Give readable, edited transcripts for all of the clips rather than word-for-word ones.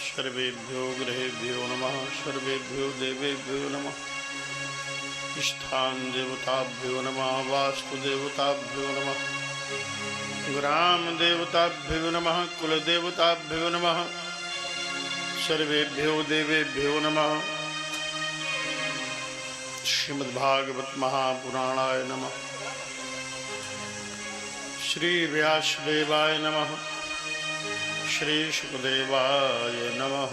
सर्वेभ्यो ग्रहेभ्यो नमः। सर्वेभ्यो देवेभ्यो नमः। इष्टान देवताभ्यो नमः। वास्तुदेवताभ्यो नमः। ग्राम देवताभ्यो नमः। कुलदेवताभ्यो नमः। सर्वेभ्यो देवेभ्यो नमः। श्रीमद्भागवत महापुराणाय नमः। श्री व्यासदेवाय नमः। श्री शुकदेवाय नमः।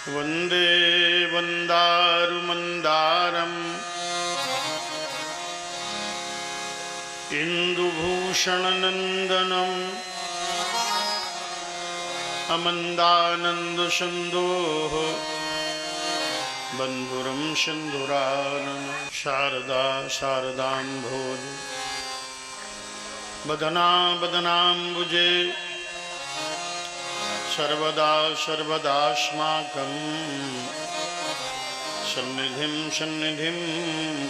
वंदे वंदारुमंदारम इंदुभूषणनंदनम अमंदानंदशंदोः बंधुरम सिंधुरानम। शारदा शारदाम्भोज बदना बदनाम्बुजे सर्वदा सर्वदास्माकं सन्निधिं सन्निधिं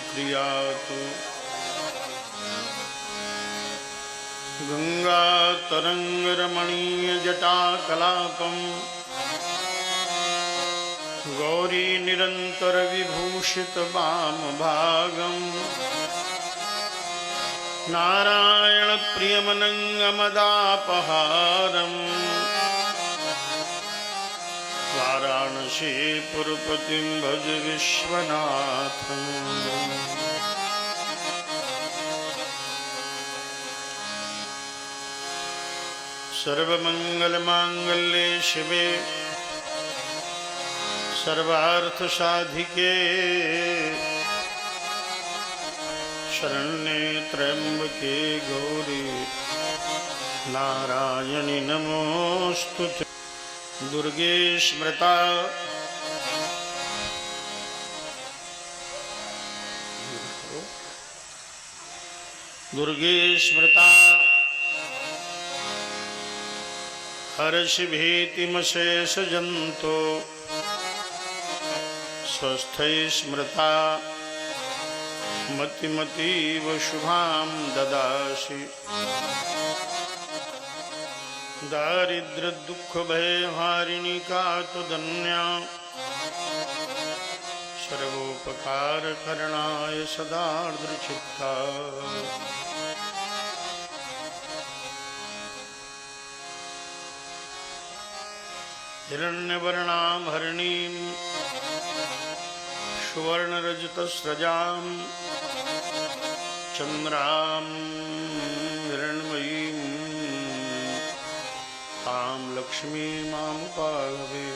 क्रियातु। गंगातरंगरमणीयजटाकलापं गौरी निरंतर विभूषित वामभागं नारायण प्रियमनंगमदापहारम् वाराणसी पुरपतिं भज विश्वनाथम्। सर्वमंगलमांगल्ये शिवे सर्वार्थसाधिके शरण्ये त्र्यंबके गौरी नारायणि नमोस्तुते। दुर्गे स्मृता दुर्गे स्मृता हर्षि भीतिमशेष जंतो स्वस्थै स्मृता मतिमतीव शुभां ददासि। दारिद्र्य दुख भय हारिणी का तुदन्या सर्वोपकार करणाय सदा दृचित्ता। हिरण्यवर्णां हरिणीं सुवर्णरजतस्रजां चन्द्रां हिरण्मयीं तां लक्ष्मी मामुपागवे।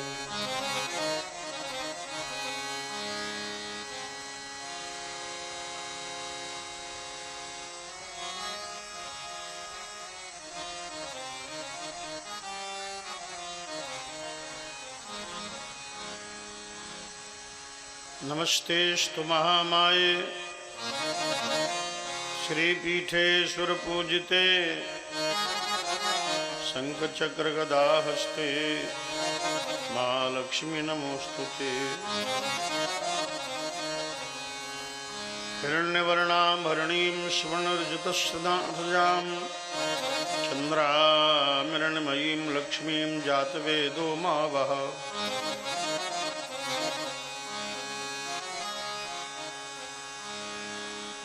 नमस्तेस्तु महामाये श्रीपीठे सुरपूजिते शंखचक्रगदाहस्ते महालक्ष्मी नमोस्तुते। हिरण्यवर्णां हरिणीं सुवर्णरजतस्रजां चन्द्रां हिरण्मयीं लक्ष्मीं जातवेदो मा वः।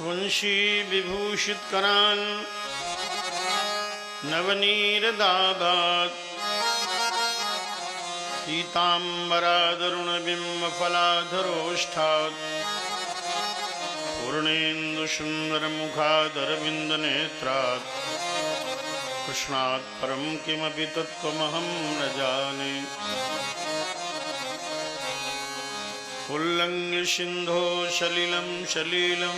वंशी विभूषित करान् नवनीरदाभात् पीताम्बरादरुणबिम्बफलाधरोष्ठात् पूर्णेन्दुसुन्दरमुखादरविन्दनेत्रात् कृष्णात् परं किमपि तत्त्वमहं न जाने। उल्लङ्घ्य सिन्धो सलिलं सलीलं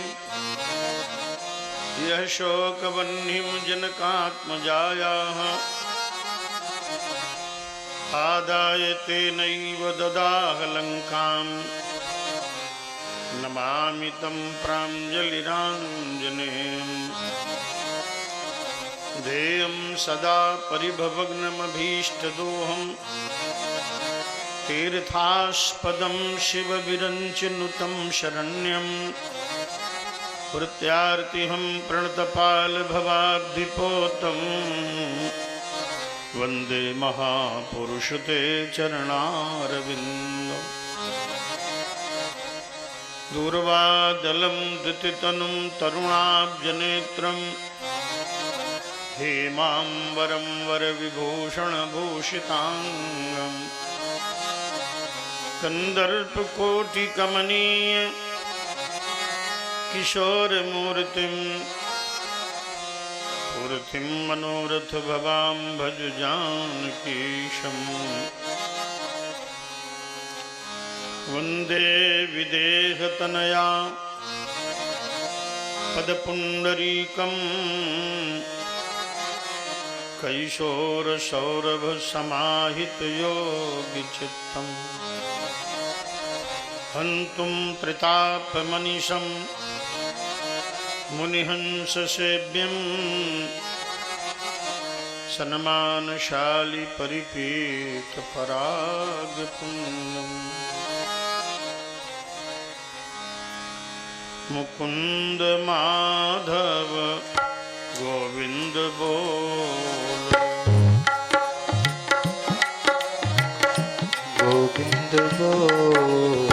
यः शोकवह्निं जनकात्मजायाः आदाय तेनैव ददाह लङ्कां नमामि तं प्राञ्जलिराञ्जनेयम्। ध्येयं सदा परिभवग्नमभीष्टदोहम् तीर्थास्पदं शिवविरञ्चिनुतं शरण्यं प्रत्यार्तिहं प्रणतपालभवाब्धिपोतं वन्दे महापुरुष ते चरणारविन्दम् दूर्वादलं दितितनुं तरुणाब्जनेत्रं हेमाम्बरं वरविभूषणभूषिताङ्गम् कन्दर्पकोटिकमनीय किशोरमूर्तिं पूर्तिं मनोरथभवां भज जानकीशम् वन्दे विदेहतनया पदपुण्डरीकं कैशोरसौरभसमाहितयोगिचित्तम् हन्तुं त्रितापमनिशं मुनिहंससेव्यं सन्मानशाली परिपीतपरागपुण्यम् मुकुंद माधव गोविंद बोल गोविंद बोल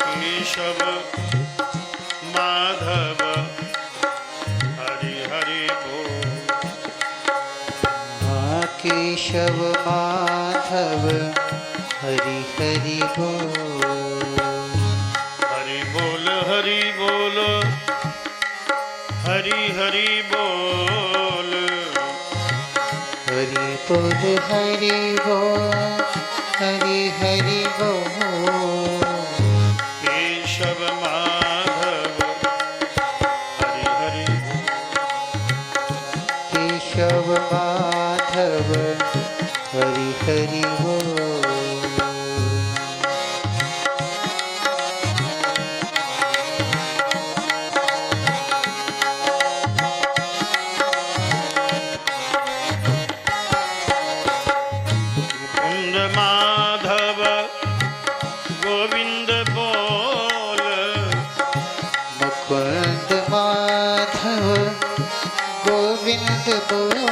केशव माधव हरि हरि बोल केशव माधव हरि हरि बोल हरि बोल हरि हरि बोल हरि बोल हरि बोल हरि हरि बोल केशव माधव हरि हरि केशव माधव हरि हरि बोल माधव गोविंद बोल मुकुंद माधव गोविंद बोल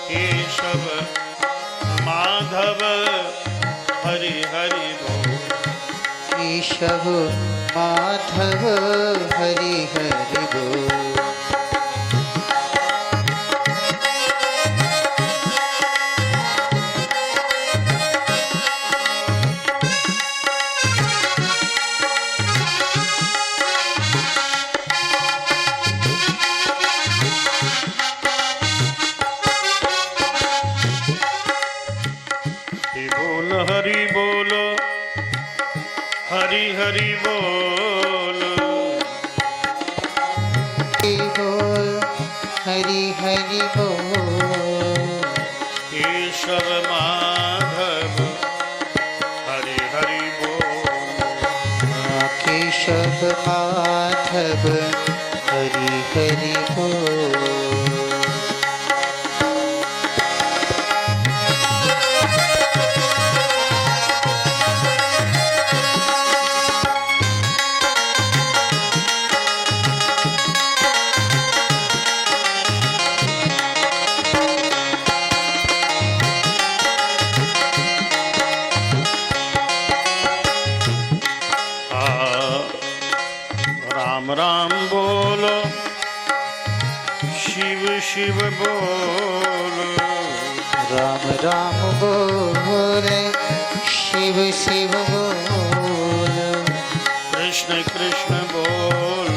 केशव माधव हरि हरि बोल केशव माधव हरि हरि बोल हरि बोलो हरि हरि बोलो हरि हरि बोल केशव माधव हरि हरि बोल केशव माधव हरि हरि बोल राम राम बोलो शिव शिव बोलो राम राम बोल शिव शिव बोल कृष्ण कृष्ण बोल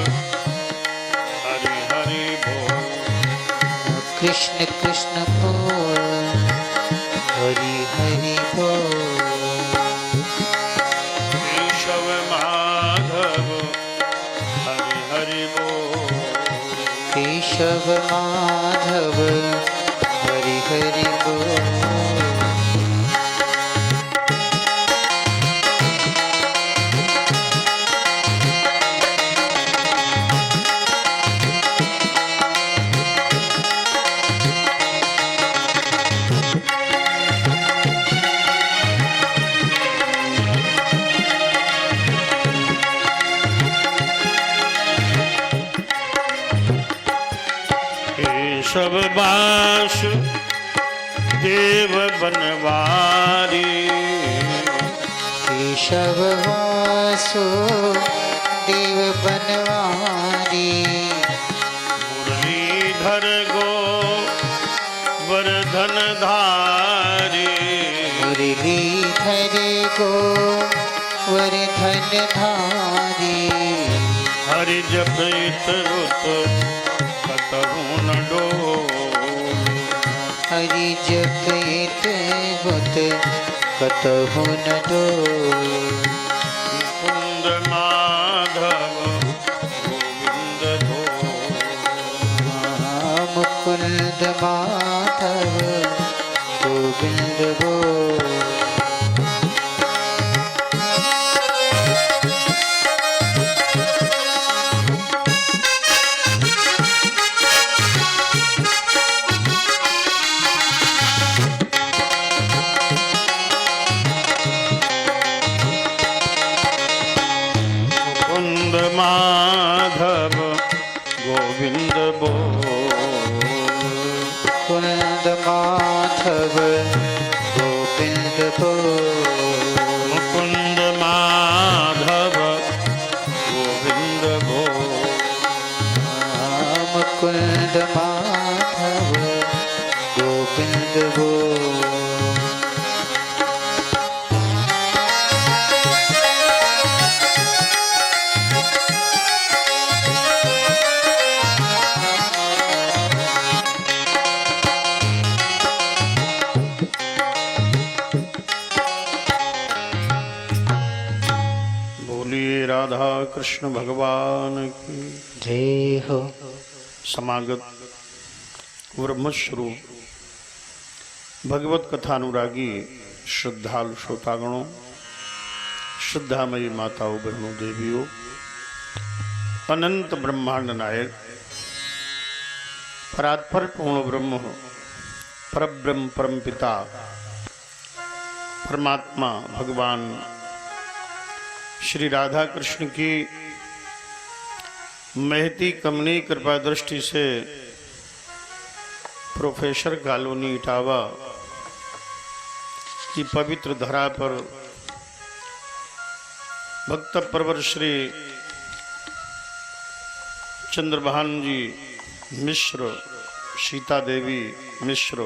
हरि हरि बोल कृष्ण कृष्ण बोल हरि हरि बोल केशव माधव हरि हरि बोल केशव माधव हरि हरि बोल केशव बास देव बनवारी। केशव वासो देव बनवारी। मुरलीधर गो वर्धन धारी। मुरलीधर गो वर्धन धारी। हरि जपित रुत कतहु न डोल। हरि जपित बुत कतहु न डोल। मुकुंद माधव गोविंद भो। मुकुंद माधव गोविंद भो। माधव गोविंद बोल। कुंद माधव गोविंद बोल। मुकुंद माधव गोविंद बोल। मुकुंद माधव गोविंद बोल। राधा कृष्ण भगवान की जय हो। समागत ब्रह्मस्वरूप भगवत कथानुरागी श्रद्धालु श्रोतागणों, श्रद्धामयी माताओं, बहनों, देवियों, अनंत ब्रह्मांड नायक परात्पर पूर्ण ब्रह्म परब्रह्म परमपिता परमात्मा भगवान श्री राधा कृष्ण की महती कमनी कृपा दृष्टि से प्रोफेसर कॉलोनी इटावा की पवित्र धरा पर भक्त प्रवर श्री चंद्रभान जी मिश्र, सीता देवी मिश्र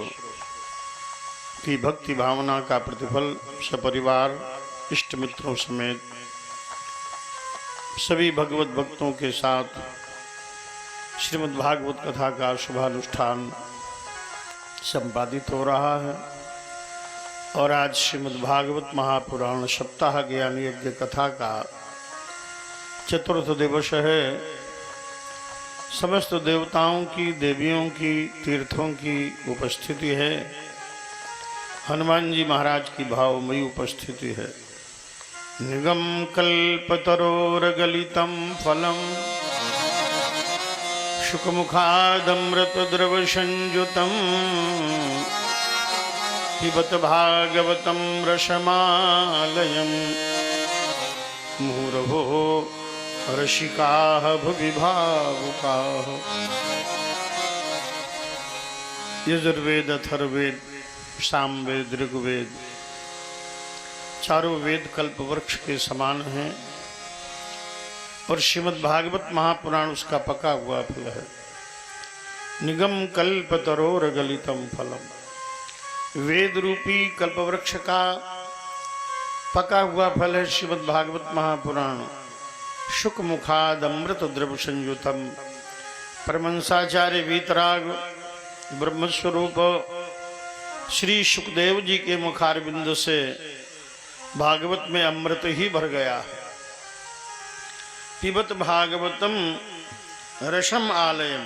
की भक्ति भावना का प्रतिफल सपरिवार इष्ट मित्रों समेत सभी भगवत भक्तों के साथ श्रीमद् भागवत कथा का शुभानुष्ठान संपादित हो रहा है। और आज श्रीमद् भागवत महापुराण सप्ताह ज्ञान यज्ञ कथा का चतुर्थ दिवस है। समस्त देवताओं की, देवियों की, तीर्थों की उपस्थिति है। हनुमान जी महाराज की भावमयी उपस्थिति है। निगम कल्पतरोर्गलितं फलं शुकमुखादमृतद्रव संयुतं पिबत भागवतं रसमालयं मुहुरभो रसिकाः भुवि भावुकाः। यजुर्वेद, अथर्ववेद, सामवेद, ऋग्वेद चारों वेद कल्प वृक्ष के समान हैं और श्रीमद् भागवत महापुराण उसका पका हुआ फल है। निगम कल्प तरोर गलितम फलम। वेद रूपी कल्प वृक्ष का पका हुआ फल है श्रीमद् भागवत महापुराण। शुक मुखाद अमृत द्रव संयुतम। परमंसाचार्य वीतराग ब्रह्मस्वरूप श्री सुखदेव जी के मुखारबिंद से भागवत में अमृत ही भर गया है। पिबत भागवतम रसम आलयम।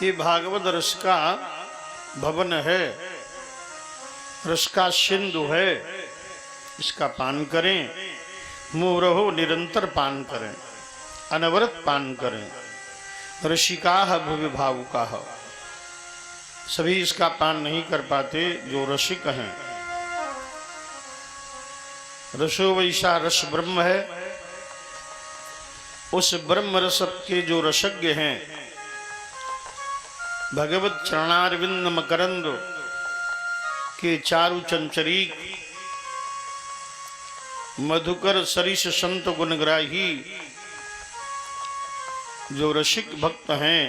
ये भागवत रस का भवन है, रस का सिंधु है। इसका पान करें, मुहुरहो निरंतर पान करें, अनवरत पान करें। रसिकाः भुवि भावुकाः। सभी इसका पान नहीं कर पाते जो रसिक हैं। रसो वैसा रस ब्रह्म है। उस ब्रह्म रस के जो रसज्ञ हैं भगवत चरणारविंद मकरंद के चारु चंचरीक मधुकर सरिस संत गुणग्राही जो रसिक भक्त हैं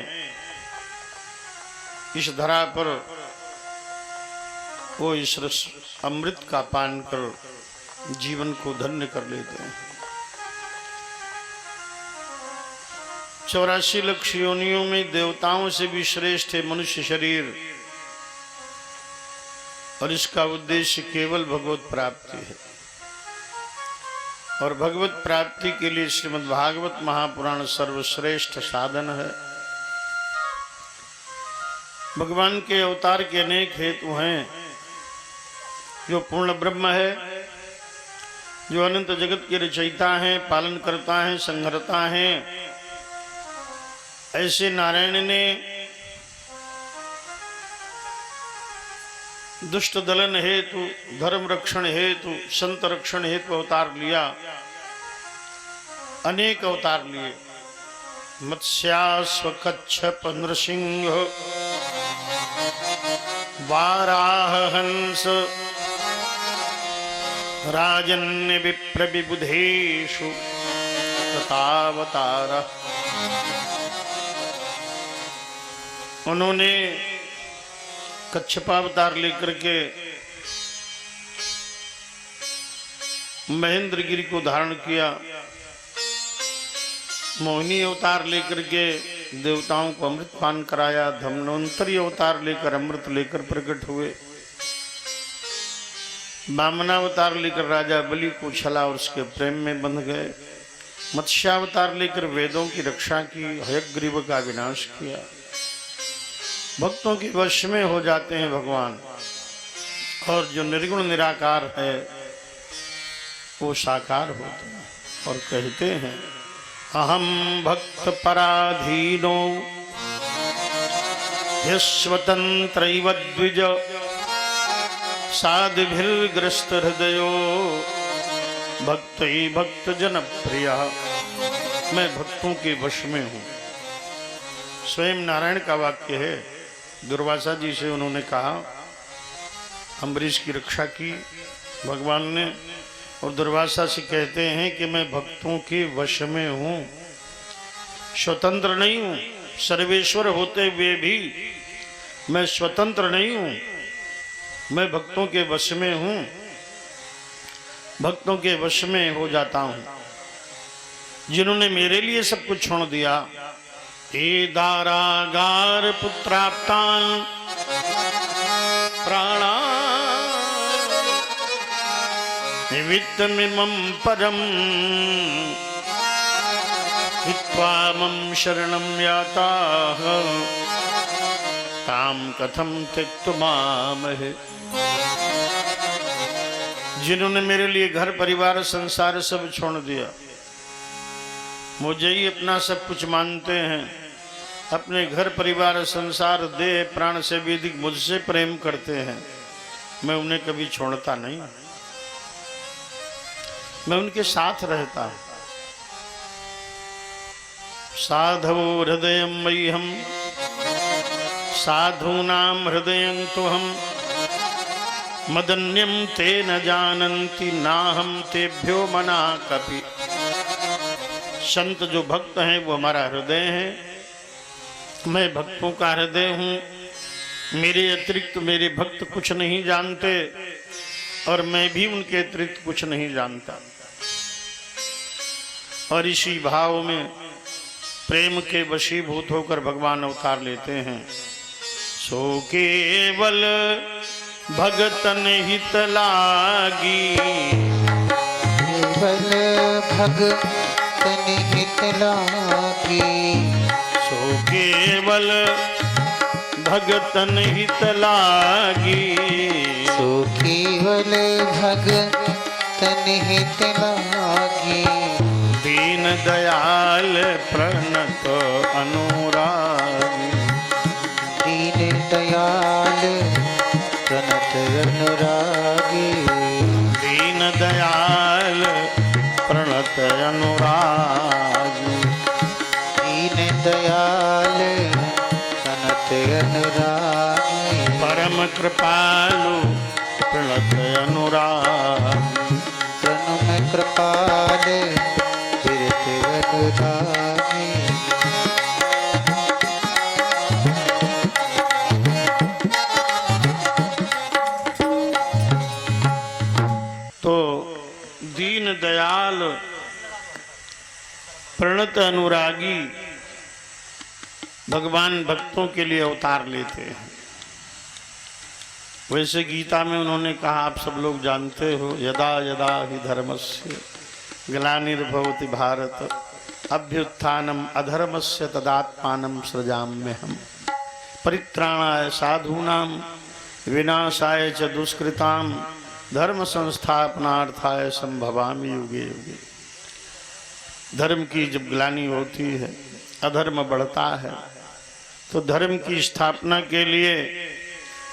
इस धरा पर वो इस रस अमृत का पान कर जीवन को धन्य कर लेते हैं। 84 लाख योनियों में देवताओं से भी श्रेष्ठ है मनुष्य शरीर, और इसका उद्देश्य केवल भगवत प्राप्ति है। और भगवत प्राप्ति के लिए श्रीमद् भागवत महापुराण सर्वश्रेष्ठ साधन है। भगवान के अवतार के अनेक हेतु हैं। जो पूर्ण ब्रह्म है, जो अनंत जगत के रचयिता हैं, पालन करता है, संहरता है, ऐसे नारायण ने दुष्ट दलन हेतु, धर्म रक्षण हेतु, संत रक्षण हेतु अवतार लिया। अनेक अवतार लिए। मत्स्यास्व कच्छप नृसिंह वाराह हंस राजन्य विप्र विबुधेषु तथावतार। उन्होंने कच्छपावतार लेकर के महेंद्रगिरी को धारण किया। मोहिनी अवतार लेकर के देवताओं को अमृत पान कराया। धन्वंतरी अवतार लेकर अमृत लेकर प्रकट हुए। वामनावतार लेकर राजा बलि को छला और उसके प्रेम में बंध गए। मत्स्यावतार लेकर वेदों की रक्षा की, हयग्रीव का विनाश किया। भक्तों के वश में हो जाते हैं भगवान। और जो निर्गुण निराकार है वो साकार होते हैं और कहते हैं अहम भक्त पराधीनो यस्वतंत्रैव द्विज साधिभिर्ग्रस्त हृदयो भक्त भक्त जन प्रिय। मैं भक्तों के वश में हूँ। स्वयं नारायण का वाक्य है। दुर्वासा जी से उन्होंने कहा, अम्बरीश की रक्षा की भगवान ने, और दुर्वासा से कहते हैं कि मैं भक्तों के वश में हूँ, स्वतंत्र नहीं हूँ। सर्वेश्वर होते हुए भी मैं स्वतंत्र नहीं हूँ, मैं भक्तों के वश में हूँ, भक्तों के वश में हो जाता हूँ। जिन्होंने मेरे लिए सब कुछ छोड़ दिया। हे दारागार पुत्राप्तान प्राणा वित्तमिमं परम हित्वा मम शरणं याताः ताम कथम त्यक्तुमामहे। जिन्होंने मेरे लिए घर परिवार संसार सब छोड़ दिया, मुझे ही अपना सब कुछ मानते हैं, अपने घर परिवार संसार देह प्राण से भी अधिक मुझसे प्रेम करते हैं, मैं उन्हें कभी छोड़ता नहीं, मैं उनके साथ रहता हूं। साधवो हृदय मह्यम साधूनाम हृदय तो हम मदन्यम ते न जानन्ति नाहम तेभ्यो मना कपि। संत जो भक्त हैं वो हमारा हृदय है, मैं भक्तों का हृदय हूँ। मेरे अतिरिक्त मेरे भक्त कुछ नहीं जानते और मैं भी उनके अतिरिक्त कुछ नहीं जानता। और इसी भाव में प्रेम के वशीभूत होकर भगवान अवतार लेते हैं। सो केवल भगतन हित लागी, केवल भगतन हित लागी। सो केवल भगतन हित लागी, सो केवल भगतन हित लागी। दीन दयाल प्रणत अनुरागी, दीन दयाल प्रणत अनुरागी। दीन दयाल प्रणत अनुरागी, दीन दयाल प्रणत अनुरागी परम कृपालु प्रणत अनुरागी तनु में कृपाल फिरत अनुरागी तो दीन दयाल प्रणत अनुरागी भगवान भक्तों के लिए अवतार लेते हैं। वैसे गीता में उन्होंने कहा, आप सब लोग जानते हो, यदा यदा हि धर्मस्य ग्लानिर्भवति भारत अभ्युत्थानम अधर्मस्य तदात्मानं सृजाम्यहम् परित्राणाय साधूनां विनाशाय च दुष्कृतां धर्म संस्थापनार्थाय संभवामि युगे युगे। धर्म की जब ग्लानि होती है, अधर्म बढ़ता है, तो धर्म की स्थापना के लिए,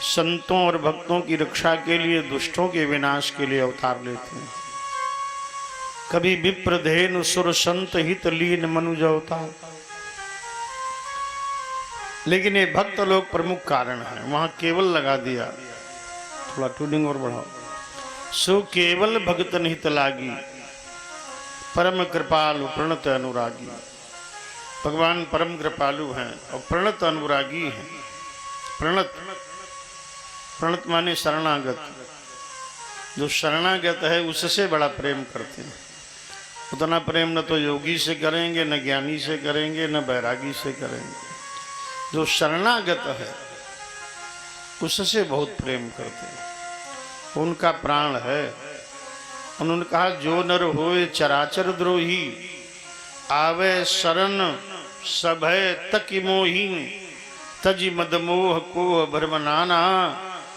संतों और भक्तों की रक्षा के लिए, दुष्टों के विनाश के लिए अवतार लेते हैं। कभी विप्रधेनु सुर संत हित लीन मनुज अवतार। लेकिन ये भक्त लोग प्रमुख कारण है, वहां केवल लगा दिया, थोड़ा ट्यूनिंग और बढ़ाओ। सो केवल भगत निहित लागी परम कृपालु प्रणत अनुरागी। भगवान परम कृपालु हैं और प्रणत अनुरागी हैं। प्रणत, प्रणत माने शरणागत। जो शरणागत है उससे बड़ा प्रेम करते हैं। उतना प्रेम न तो योगी से करेंगे, न ज्ञानी से करेंगे, न बैरागी से करेंगे। जो शरणागत है उससे बहुत प्रेम करते हैं, उनका प्राण है। उन्होंने कहा, जो नर होए चराचर द्रोही आवे शरण सभय तकि मोही तजी मदमोह को भ्रम नाना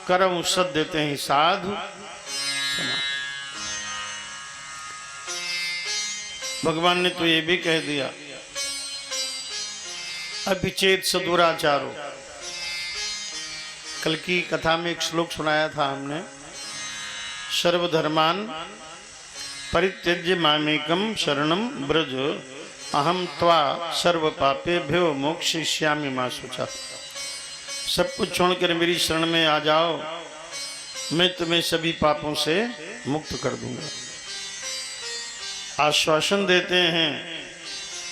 करम सद देते हैं साधु। भगवान ने तो ये भी कह दिया, अभिचेत सदुराचारो। कल की कथा में एक श्लोक सुनाया था हमने, सर्वधर्मान परित्यज्य मामेकम शरणम ब्रज अहम त्वा सर्व पापेभ्यो मोक्षयिष्यामि मा शुचा। सब कुछ छोड़कर मेरी शरण में आ जाओ, मैं तुम्हें सभी पापों से मुक्त कर दूंगा। आश्वासन देते हैं,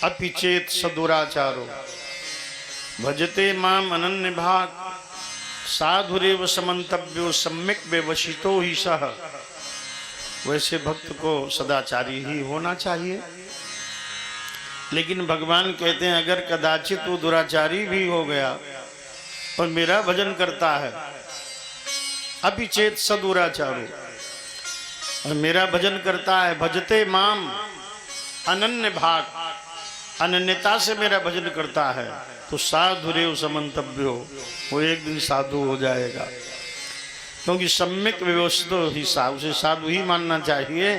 अपि चेत सदुराचारो भजते माम अनन्य भाग साधुरेव समन्तव्यो सम्यक व्यवसितो ही सह। वैसे भक्त को सदाचारी ही होना चाहिए। लेकिन भगवान कहते हैं, अगर कदाचित वो दुराचारी भी हो गया और मेरा भजन करता है, अपि चेत सदुराचारो, और मेरा भजन करता है, भजते माम अनन्य भाग, अनन्यता से मेरा भजन करता है, तो साधुरेव समन्तव्यो, वो एक दिन साधु हो जाएगा। क्योंकि सम्यक व्यवस्थित ही साधु, उसे साधु ही मानना चाहिए,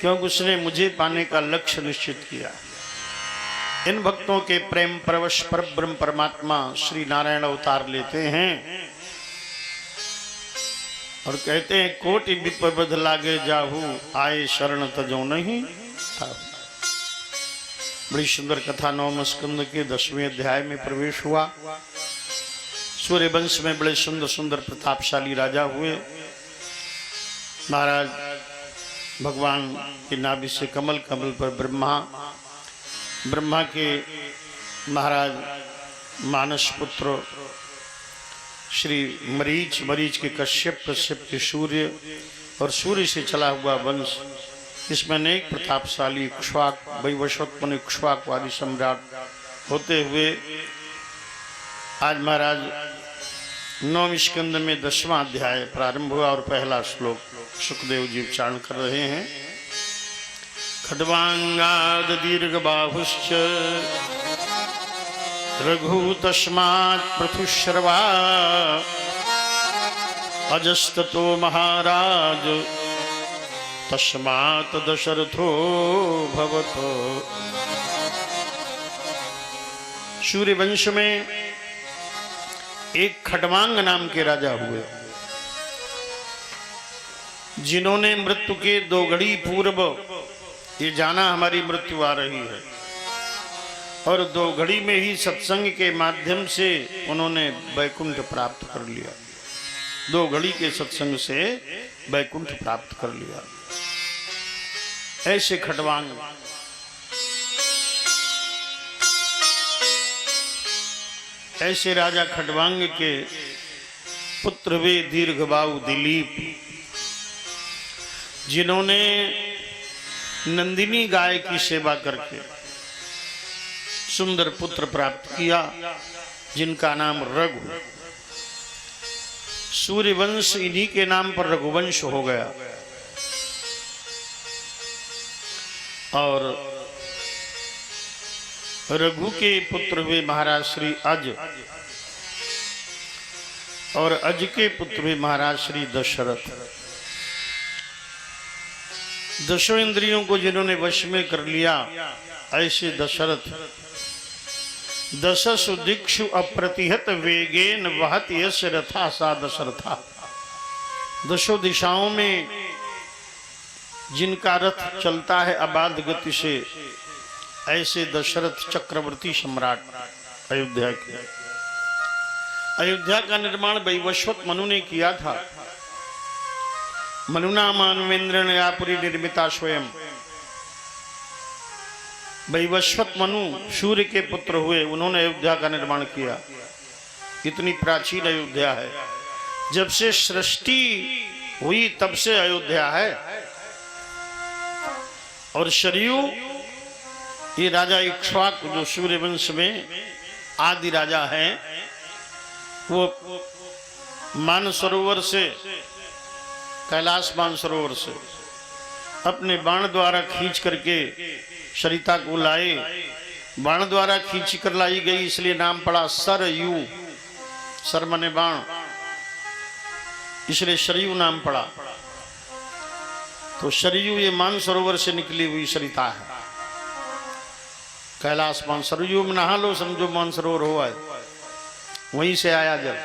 क्योंकि उसने मुझे पाने का लक्ष्य निश्चित किया। इन भक्तों के प्रेम परवश परब्रह्म परमात्मा श्री नारायण अवतार लेते हैं और कहते हैं, कोटि विप्रबध लागे जाहू आए शरण तजो नहीं था। बड़ी सुंदर कथा नवम स्कंद के 10वें अध्याय में प्रवेश हुआ। सूर्य वंश में बड़े सुंदर सुंदर प्रतापशाली राजा हुए। महाराज भगवान के नाभि से कमल, कमल पर ब्रह्मा, ब्रह्मा के महाराज मानस पुत्र श्री मरीच, मरीच के कश्यप, कश्यप के सूर्य, और सूर्य से चला हुआ वंश। इसमें अनेक प्रतापशाली इक्ष्वाक, वैवस्वत इक्ष्वाकवादी सम्राट होते हुए आज महाराज नौम स्कंद में 10वां अध्याय प्रारंभ हुआ और पहला श्लोक सुखदेव जी उच्चारण कर रहे हैं। खड्वांगाद दीर्घ बाहुश्च रघु तस्मात् पृथुश्रवा अजस्ततो महाराज तस्मात् दशरथो भवतो। सूर्य वंश में एक खड्वांग नाम के राजा हुए, जिन्होंने मृत्यु के 2 घड़ी पूर्व ये जाना हमारी मृत्यु आ रही है, और 2 घड़ी में ही सत्संग के माध्यम से उन्होंने वैकुंठ प्राप्त कर लिया। 2 घड़ी के सत्संग से वैकुंठ प्राप्त कर लिया। ऐसे खटवांग ऐसे राजा खटवांग के पुत्र वे दीर्घबाहु दिलीप, जिन्होंने नंदिनी गाय की सेवा करके सुंदर पुत्र प्राप्त किया, जिनका नाम रघु। सूर्यवंश इन्हीं के नाम पर रघुवंश हो गया। और रघु के पुत्र वे महाराज श्री अज, और अज के पुत्र वे महाराज श्री दशरथ। दशों इंद्रियों को जिन्होंने वश में कर लिया, ऐसे दशरथ। दशसु दिक्षु अप्रतिहत वेगेन वहत यश रथा सा दशरथा। दशों दिशाओं में जिनका रथ चलता है अबाध गति से, ऐसे दशरथ चक्रवर्ती सम्राट अयोध्या के। अयोध्या का निर्माण वैवस्वत मनु ने किया था। मनुना मानवेंद्र नयापुरी निर्मिता स्वयं। वैवस्वत मनु सूर्य के पुत्र हुए, उन्होंने अयोध्या का निर्माण किया। इतनी प्राचीन अयोध्या है। जब से सृष्टि हुई तब से अयोध्या है। और सरयू, ये राजा इक्ष्वाकु जो सूर्यवंश में आदि राजा हैं, वो मानसरोवर से, कैलाश मानसरोवर से अपने बाण द्वारा खींच करके सरिता को लाए। बाण द्वारा खींच कर लाई गई, इसलिए नाम पड़ा सरयू। सर माने बाण, इसलिए सरयू नाम पड़ा। तो सरयू ये मानसरोवर से निकली हुई सरिता है। कैलाश मान सरयू में नहा लो, समझो मानसरोवर हुआ है, वहीं से आया जब।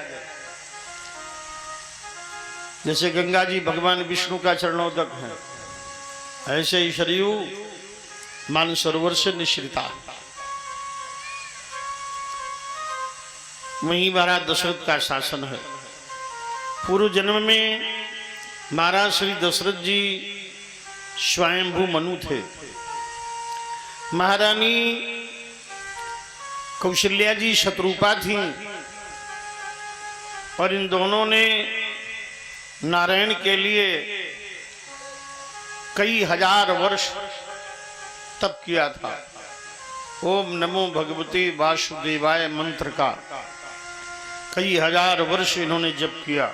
जैसे गंगा जी भगवान विष्णु का चरणोदक है, ऐसे ही सरयू मानसरोवर से निश्रिता। वहीं महाराज दशरथ का शासन है। पूर्व जन्म में महाराज श्री दशरथ जी स्वयंभू मनु थे। महारानी कौशल्या जी शत्रुपा थीं, और इन दोनों ने नारायण के लिए कई हजार वर्ष तप किया था। ओम नमो भगवते वासुदेवाय मंत्र का कई हजार वर्ष इन्होंने जप किया।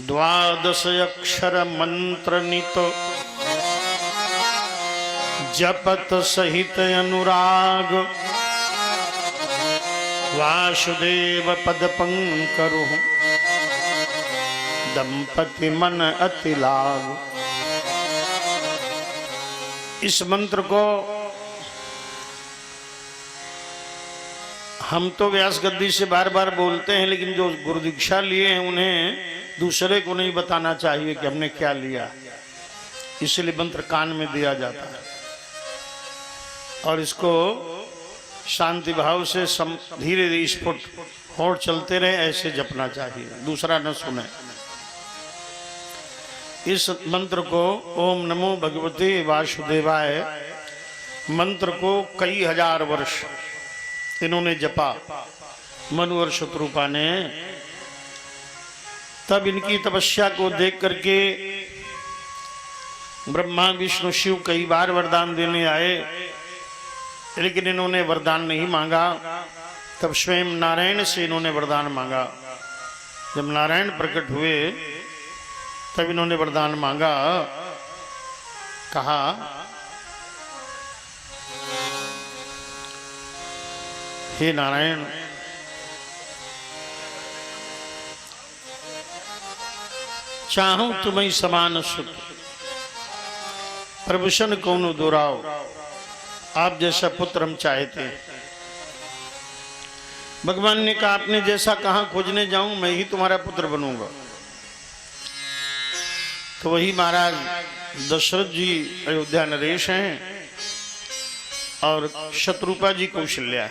12 अक्षर मंत्र नित जपत सहित अनुराग, वासुदेव पद पंकरु दंपति मन अति लाग। इस मंत्र को हम तो व्यास गद्दी से बार बार बोलते हैं, लेकिन जो गुरु दीक्षा लिए हैं उन्हें दूसरे को नहीं बताना चाहिए कि हमने क्या लिया, इसलिए मंत्र कान में दिया जाता है। और इसको शांति भाव से धीरे धीरे स्फुट होठ चलते रहे, ऐसे जपना चाहिए, दूसरा न सुने। इस मंत्र को ओम नमो भगवते वासुदेवाय मंत्र को कई हजार वर्ष इन्होंने जपा, मनु और शत्रुपा ने। तब इनकी तपस्या को देख करके ब्रह्मा विष्णु शिव कई बार वरदान देने आए, लेकिन इन्होंने वरदान नहीं मांगा। तब स्वयं नारायण से इन्होंने वरदान मांगा। जब नारायण प्रकट हुए तब इन्होंने वरदान मांगा, कहा हे नारायण, चाहूं तुम्हें समान सुत, प्रभूषण कौन दोराव, आप जैसा पुत्र हम चाहते हैं। भगवान ने कहा आपने जैसा कहा खोजने जाऊं, मैं ही तुम्हारा पुत्र बनूंगा। तो वही महाराज दशरथ जी अयोध्या नरेश हैं। और शत्रुपा जी कौशल्या।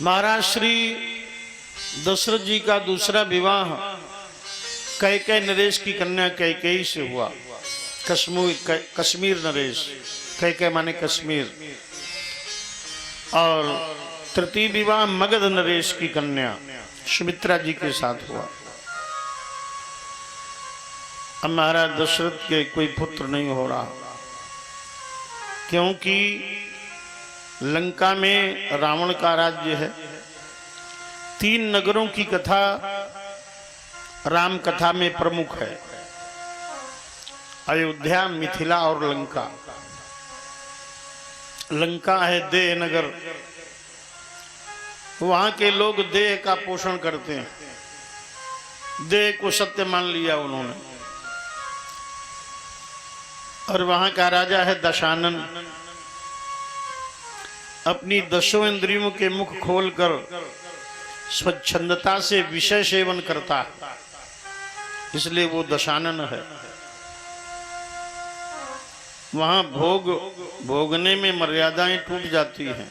महाराज श्री दशरथ जी का दूसरा विवाह कैकेयी नरेश की कन्या कैकेयी से हुआ। कश्मीर नरेश, कैकेयी माने कश्मीर। और तृतीय विवाह मगध नरेश की कन्या सुमित्रा जी के साथ हुआ। अब महाराज दशरथ के कोई पुत्र नहीं हो रहा, क्योंकि लंका में रावण का राज्य है। 3 नगरों की कथा राम कथा में प्रमुख है, अयोध्या, मिथिला और लंका। लंका है देह नगर, वहां के लोग देह का पोषण करते हैं, देह को सत्य मान लिया उन्होंने। और वहां का राजा है दशानन, अपनी 10 इंद्रियों के मुख खोलकर स्वच्छंदता से विषय सेवन करता है, इसलिए वो दशानन है। वहां भोगने में मर्यादाएं टूट जाती हैं।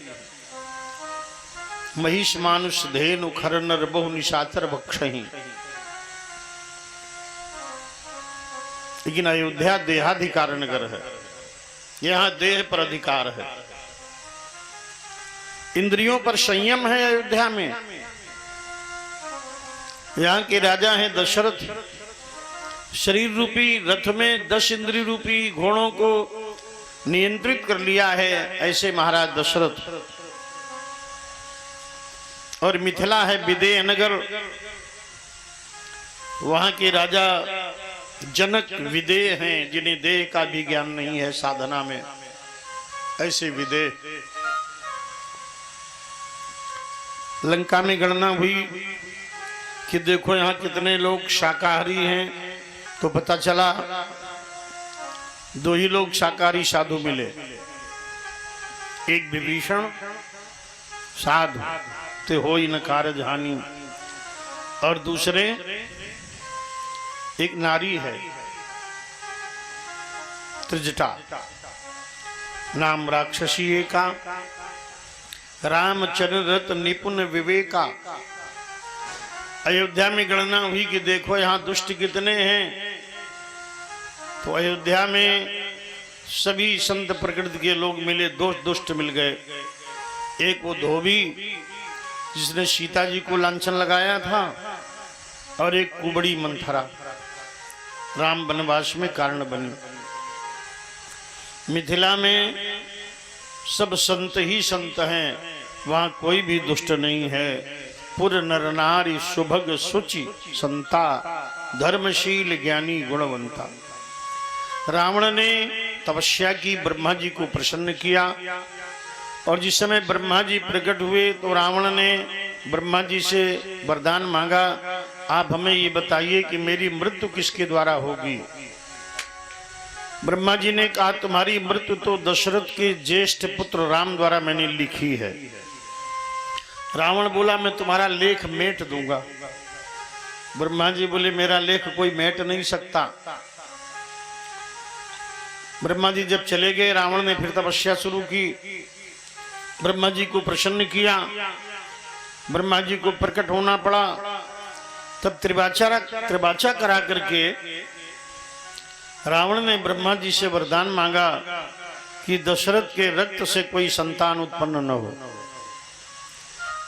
महिष मानुष धेनु खर नर बहु निशाचर भक्षही। लेकिन अयोध्या देहाधिकार नगर है, यहाँ देह पर अधिकार है, इंद्रियों पर संयम है। अयोध्या में यहाँ के राजा हैं दशरथ। शरीर रूपी रथ में 10 इंद्रिय रूपी घोड़ों को नियंत्रित कर लिया है, ऐसे महाराज दशरथ। और मिथिला है विदेह नगर, वहां के राजा जनक विदेह हैं, जिन्हें देह का भी ज्ञान नहीं है साधना में, ऐसे विदेह। लंका में गणना हुई कि देखो यहाँ कितने लोग शाकाहारी हैं, तो पता चला 2 ही लोग शाकाहारी साधु मिले। एक विभीषण साधु ते हो न कारज हानि, और दूसरे एक नारी है त्रिजटा, नाम राक्षसी एका, रामचरण रत निपुण विवेका। अयोध्या में गणना हुई कि देखो यहाँ दुष्ट कितने हैं, तो अयोध्या में सभी संत प्रकृति के लोग मिले, 2 दुष्ट मिल गए। एक वो धोबी जिसने सीता जी को लांछन लगाया था, और एक कुबड़ी मंथरा राम वनवास में कारण बनी। मिथिला में सब संत ही संत हैं, वहां कोई भी दुष्ट नहीं है। पुर नर नारी सुभग सुचि संता, धर्मशील ज्ञानी गुणवंता। रावण ने तपस्या की, ब्रह्मा जी को प्रसन्न किया, और जिस समय ब्रह्मा जी प्रकट हुए तो रावण ने ब्रह्मा जी से वरदान मांगा, आप हमें ये बताइए कि मेरी मृत्यु किसके द्वारा होगी। ब्रह्मा जी ने कहा, तुम्हारी मृत्यु तो दशरथ के ज्येष्ठ पुत्र राम द्वारा मैंने लिखी है। रावण बोला, मैं तुम्हारा लेख मेट दूंगा। ब्रह्मा जी बोले, मेरा लेख कोई मेट नहीं सकता। ब्रह्मा जी जब चले गए, रावण ने फिर तपस्या शुरू की, ब्रह्मा जी को प्रसन्न किया, ब्रह्मा जी को प्रकट होना पड़ा। तब त्रिबाचा करा करके रावण ने ब्रह्मा जी से वरदान मांगा कि दशरथ के रक्त से कोई संतान उत्पन्न न हो।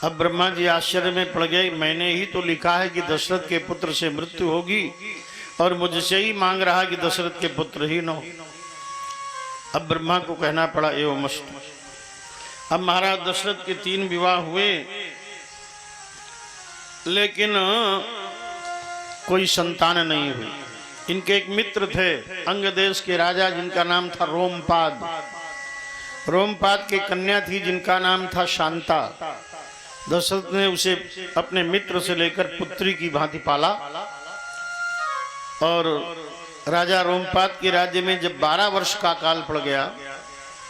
अब ब्रह्मा जी आश्चर्य में पड़ गए, मैंने ही तो लिखा है कि दशरथ के पुत्र से मृत्यु होगी, और मुझसे ही मांग रहा कि दशरथ के पुत्र ही न हो। अब ब्रह्मा को कहना पड़ा एवं अस्तु। अब महाराज दशरथ के 3 विवाह हुए, लेकिन कोई संतान नहीं हुई। इनके एक मित्र थे अंग देश के राजा, जिनका नाम था रोमपाद। रोमपाद की कन्या थी जिनका नाम था शांता। दशरथ ने उसे अपने मित्र से लेकर पुत्री की भांति पाला, और राजा रोमपाद के राज्य में जब 12 वर्ष का काल पड़ गया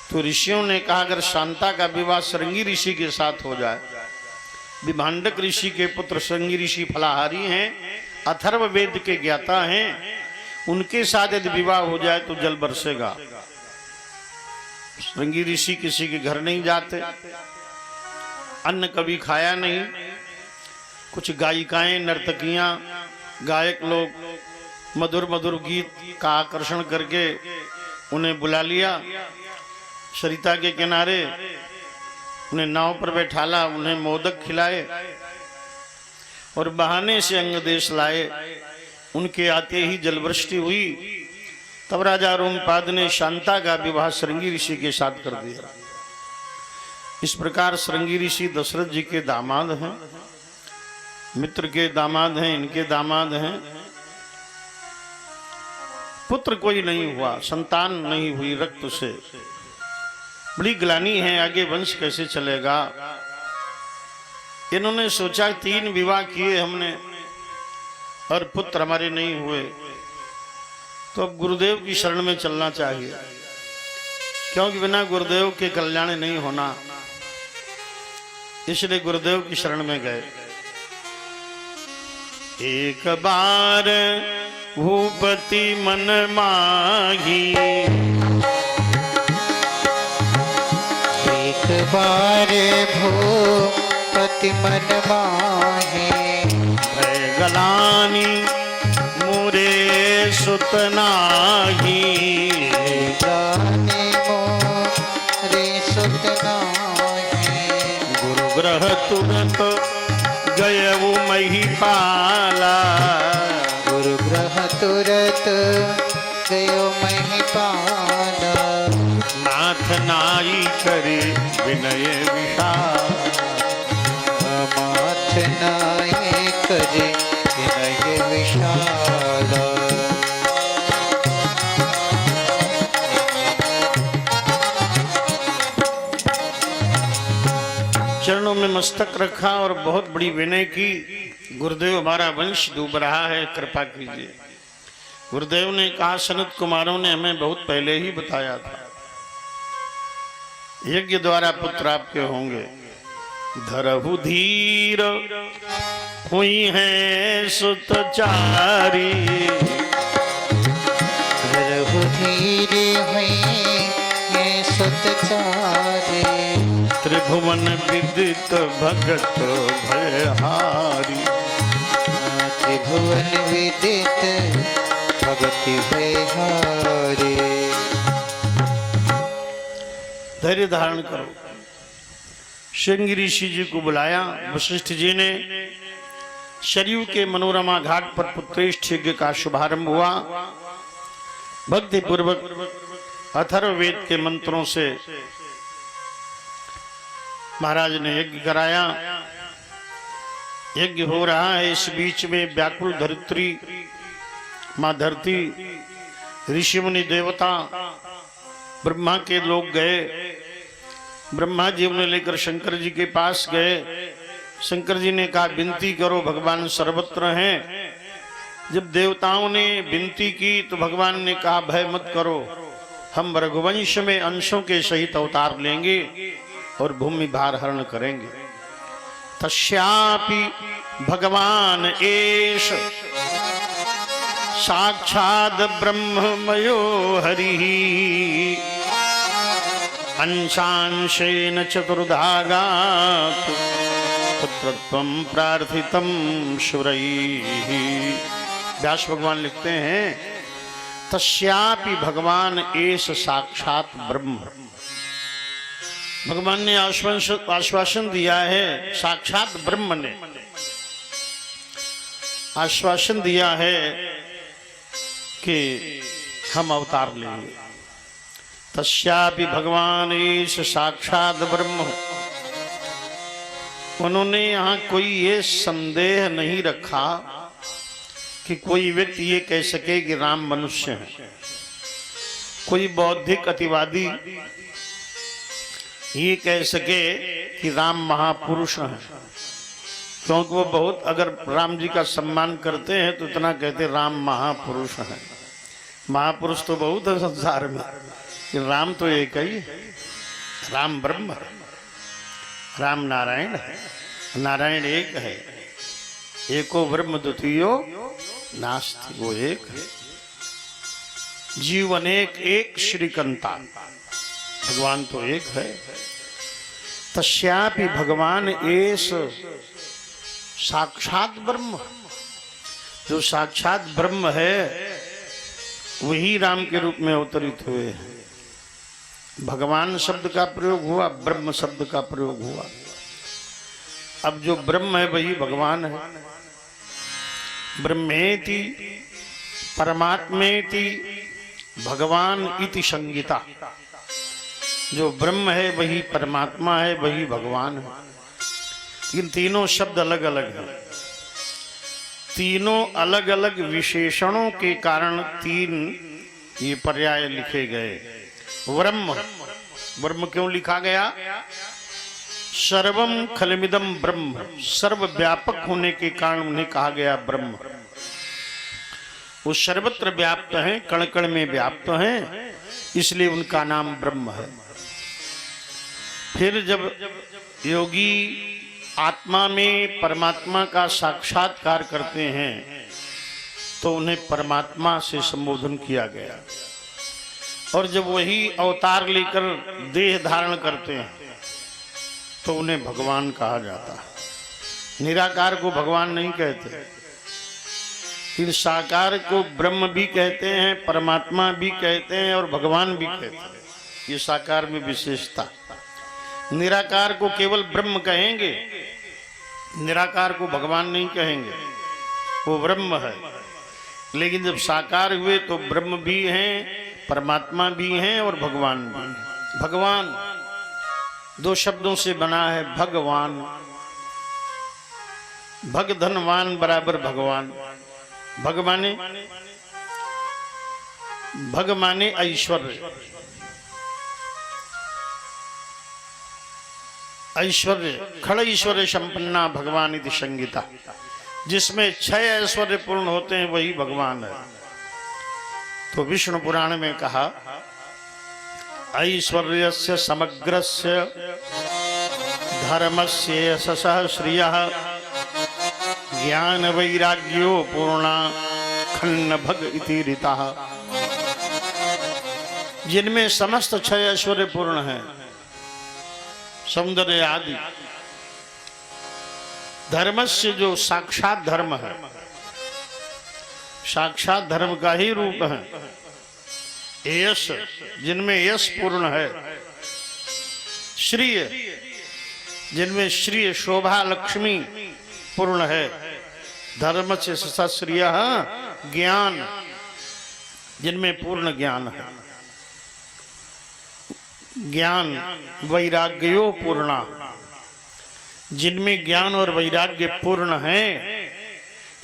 तो ऋषियों ने कहा, अगर शांता का विवाह श्रृंगी ऋषि के साथ हो जाए, विभांडक ऋषि के पुत्र श्रृंगी ऋषि फलाहारी हैं, अथर्व वेद के ज्ञाता हैं, उनके साथ यदि विवाह हो जाए तो जल बरसेगा। श्रृंगी ऋषि किसी के घर नहीं जाते, अन्न कभी खाया नहीं। कुछ गायिकाएं, नर्तकियां, गायक लोग मधुर मधुर गीत का आकर्षण करके उन्हें बुला लिया सरिता के किनारे, उन्हें नाव पर बैठाला, उन्हें मोदक खिलाए और बहाने से अंग देश लाए। उनके आते ही जलवृष्टि हुई। तब राजा रोमपाद ने शांता का विवाह श्रृंगी ऋषि के साथ कर दिया। इस प्रकार श्रृंगी ऋषि दशरथ जी के दामाद हैं, मित्र के दामाद हैं, इनके दामाद हैं। पुत्र कोई नहीं हुआ, संतान नहीं हुई रक्त से। बड़ी ग्लानि है, आगे वंश कैसे चलेगा। इन्होंने सोचा 3 विवाह किए हमने और पुत्र हमारे नहीं हुए, तो अब गुरुदेव की शरण में चलना चाहिए, क्योंकि बिना गुरुदेव के कल्याण नहीं होना। इसलिए गुरुदेव की शरण में गए। एक बार भूपति मन माही, एक बार भूपति मन माही, भय गलानी मुरे सुतनाही, गाने मोरे सुतनाही, गुरु ग्रह तुरंत गयऊ महिपाला, गुरु ग्रह तुरत गयो महिपाला, नाथ नाई करे विनय विशाल, माथ नाये करे विनय विशाला। चरणों में मस्तक रखा और बहुत बड़ी विनय की। गुरुदेव हमारा वंश डूब रहा है, कृपा कीजिए। गुरुदेव ने कहा, सनत कुमारों ने हमें बहुत पहले ही बताया था, यज्ञ द्वारा पुत्र आपके होंगे। धरहु धीर हुई है सुतचारी, धरहु धीरे हुई है सुतचारी, त्रिभुवन विदित भगत भयहारी, त्रिभुवन विदित भगति भयहारी। धैर्य धारण करो। श्रृंगी ऋषि जी को बुलाया। वशिष्ठ जी ने सरयू के मनोरमा घाट पर पुत्रेष्ठ यज्ञ का शुभारंभ हुआ। भक्ति पूर्वक अथर्ववेद के मंत्रों से महाराज ने यज्ञ कराया। यज्ञ हो रहा है, इस बीच में व्याकुल धरित्री मां धरती, ऋषि मुनि देवता, ब्रह्मा के लोग गए। ब्रह्मा जी उन्हें लेकर शंकर जी के पास गए। शंकर जी ने कहा, विनती करो, भगवान सर्वत्र हैं। जब देवताओं ने विनती की तो भगवान ने कहा, भय मत करो, हम रघुवंश में अंशों के सहित अवतार लेंगे और भूमि भार हरण करेंगे। तस्यापि भगवान एष साक्षात् ब्रह्ममयो हरिः, अंशांशेन चतुर्धागात् पुत्रत्वं प्रार्थितं शूरैः। व्यास भगवान लिखते हैं, तस्यापि भगवान एष साक्षात् ब्रह्म। भगवान ने आश्वासन दिया है, साक्षात ब्रह्म ने आश्वासन दिया है कि हम अवतार लेंगे। तस्यापि भगवान ईश साक्षात ब्रह्म। उन्होंने यहाँ कोई ये संदेह नहीं रखा कि कोई व्यक्ति ये कह सके कि राम मनुष्य है। कोई बौद्धिक अतिवादी ये कह सके कि राम महापुरुष हैं, क्योंकि वो बहुत, अगर राम जी का सम्मान करते हैं तो इतना कहते राम महापुरुष हैं। महापुरुष तो बहुत है संसार में, राम तो एक ही है। राम ब्रह्म है, राम नारायण है, नारायण एक है। एको ब्रह्म द्वितीयो नास्ति, वो एक है। जीव अनेक एक श्रीकंता। भगवान तो एक है। तस्यापि भगवान एस साक्षात ब्रह्म, जो साक्षात ब्रह्म है वही राम के रूप में अवतरित हुए हैं। भगवान शब्द का प्रयोग हुआ, ब्रह्म शब्द का प्रयोग हुआ। अब जो ब्रह्म है वही भगवान है। ब्रह्मेति परमात्मेति भगवान इति संगीता। जो ब्रह्म है वही परमात्मा है, वही भगवान है। इन तीनों शब्द अलग अलग हैं। तीनों अलग अलग विशेषणों के कारण तीन ये पर्याय लिखे गए। ब्रह्म, ब्रह्म क्यों लिखा गया? सर्वम खलमिदम ब्रह्म, सर्वव्यापक होने के कारण उन्हें कहा गया ब्रह्म। वो सर्वत्र व्याप्त हैं, कण कण में व्याप्त हैं, इसलिए उनका नाम ब्रह्म है। फिर जब योगी आत्मा में परमात्मा का साक्षात्कार करते हैं तो उन्हें परमात्मा से संबोधन किया गया। और जब वही अवतार लेकर देह धारण करते हैं तो उन्हें भगवान कहा जाता है। निराकार को भगवान नहीं कहते। फिर साकार को ब्रह्म भी कहते हैं, परमात्मा भी कहते हैं और भगवान भी कहते हैं। ये साकार में विशेषता। निराकार को केवल ब्रह्म कहेंगे, निराकार को भगवान नहीं कहेंगे, वो ब्रह्म है। लेकिन जब साकार हुए तो ब्रह्म भी हैं, परमात्मा भी हैं और भगवान भी हैं। भगवान दो शब्दों से बना है, भगवान। भग धनवान बराबर भगवान। भग माने ऐश्वर्य, ऐश्वर्य खड़ ऐश्वर्य संपन्ना भगवान इति संगीता। जिसमें 6 ऐश्वर्य पूर्ण होते हैं वही भगवान है। तो विष्णु पुराण में कहा, ऐश्वर्यस्य समग्रस्य धर्मस्य यशसः श्रियः ज्ञान वैराग्यो पूर्णा खन्न भग इति ऋतः। जिनमें समस्त 6 ऐश्वर्य पूर्ण हैं, सौंदर्य आदि। धर्मस्य जो साक्षात धर्म है, साक्षात धर्म का ही रूप है। यश, जिनमें यश पूर्ण है। श्रीय, जिनमें श्रीय शोभा लक्ष्मी पूर्ण है। धर्म से सश्रिय ज्ञान, जिनमें पूर्ण ज्ञान है। ज्ञान वैराग्यो पूर्णा, जिनमें ज्ञान और वैराग्य पूर्ण है।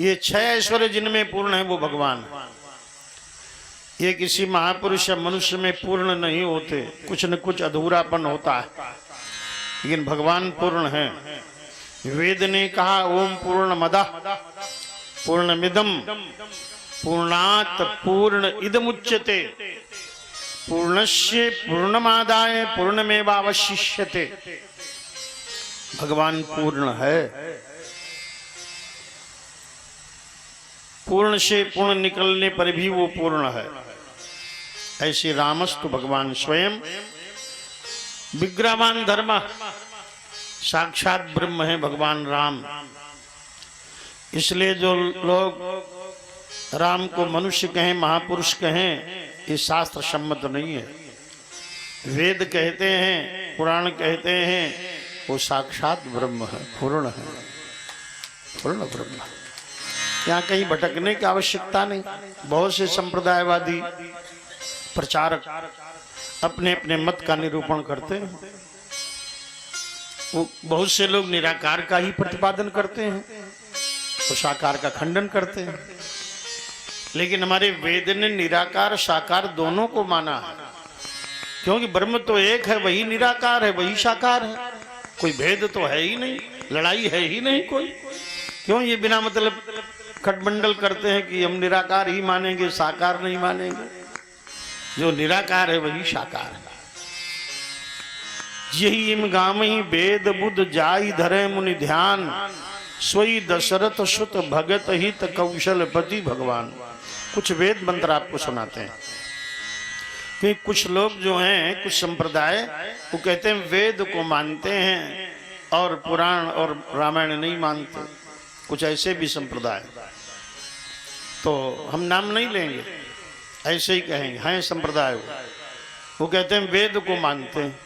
ये 6 ऐश्वर्य जिनमें पूर्ण है वो भगवान है। ये किसी महापुरुष या मनुष्य में पूर्ण नहीं होते, कुछ न कुछ अधूरापन होता है, लेकिन भगवान पूर्ण है। वेद ने कहा, ओम पूर्ण मदः पूर्णमिदं पूर्णात् पूर्ण इदमुच्यते पूर्णस्य पूर्णमादाय पूर्णमेवावशिष्यते। भगवान पूर्ण है। पूर्ण से पूर्ण निकलने पर भी वो पूर्ण है। ऐसे रामस्तु भगवान स्वयं विग्रहवान धर्म, साक्षात ब्रह्म है भगवान राम। इसलिए जो लोग राम को मनुष्य कहें, महापुरुष कहें, ये शास्त्र सम्मत नहीं है। वेद कहते हैं, पुराण कहते हैं, वो साक्षात ब्रह्म है, पूर्ण है, पूर्ण ब्रह्म। यहाँ कहीं भटकने की आवश्यकता नहीं। बहुत से संप्रदायवादी प्रचारक अपने अपने मत का निरूपण करते हैं। वो बहुत से लोग निराकार का ही प्रतिपादन करते हैं, तो साकार का खंडन करते हैं। लेकिन हमारे वेद ने निराकार साकार दोनों को माना है, क्योंकि ब्रह्म तो एक है, वही निराकार है, वही साकार है। कोई भेद तो है ही नहीं, लड़ाई है ही नहीं कोई। क्यों ये बिना मतलब खटमंडल करते हैं कि हम निराकार ही मानेंगे, साकार नहीं मानेंगे? जो निराकार है वही साकार है। यही इम गाम ही वेद बुद्ध जाई धरे मुनि ध्यान, सोई दशरथ सुत भगत हित कौशल पति भगवान। कुछ वेद मंत्र आपको सुनाते हैं। कि कुछ लोग जो हैं, कुछ संप्रदाय, वो कहते हैं वेद को मानते हैं और पुराण और रामायण नहीं मानते। कुछ ऐसे भी संप्रदाय, तो हम नाम नहीं लेंगे, ऐसे ही कहेंगे, हैं संप्रदाय वो कहते हैं वेद को मानते हैं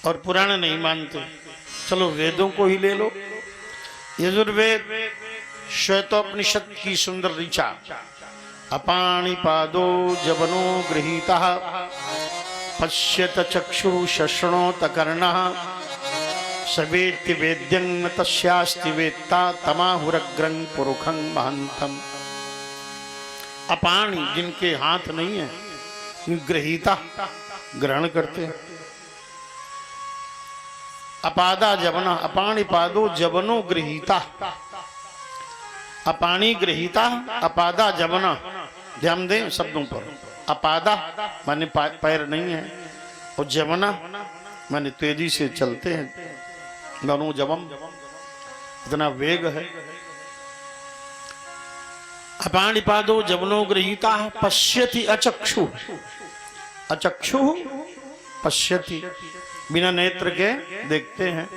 और पुराण नहीं मानते। चलो वेदों को ही ले लो। यजुर्वेद श्वेतोपनिषद की सुंदर ऋचा, अपाणिपादो जवनो गृहीतः पश्यत चक्षु शशृणोत कर्णः सवेत्ति वेद्यं न तस्यास्ति वेत्ता तमाहुरग्रं पुरुखं महंतम। अपाणी, जिनके हाथ नहीं है, गृहीता, ग्रहण करते हैं। अपादा जवना, अपाणिपादो जवनो गृहीता, अपाणी गृहीता, अपादा जवना। ध्यान दें शब्दों पर। अपादा माने पैर नहीं है, और जवना माने तेजी से चलते हैं। दोनों जवम, इतना वेग है। अपाणिपादो जवनो गृहीता पश्यति अचक्षु, अचक्षु पश्यति, बिना नेत्र के देखते हैं।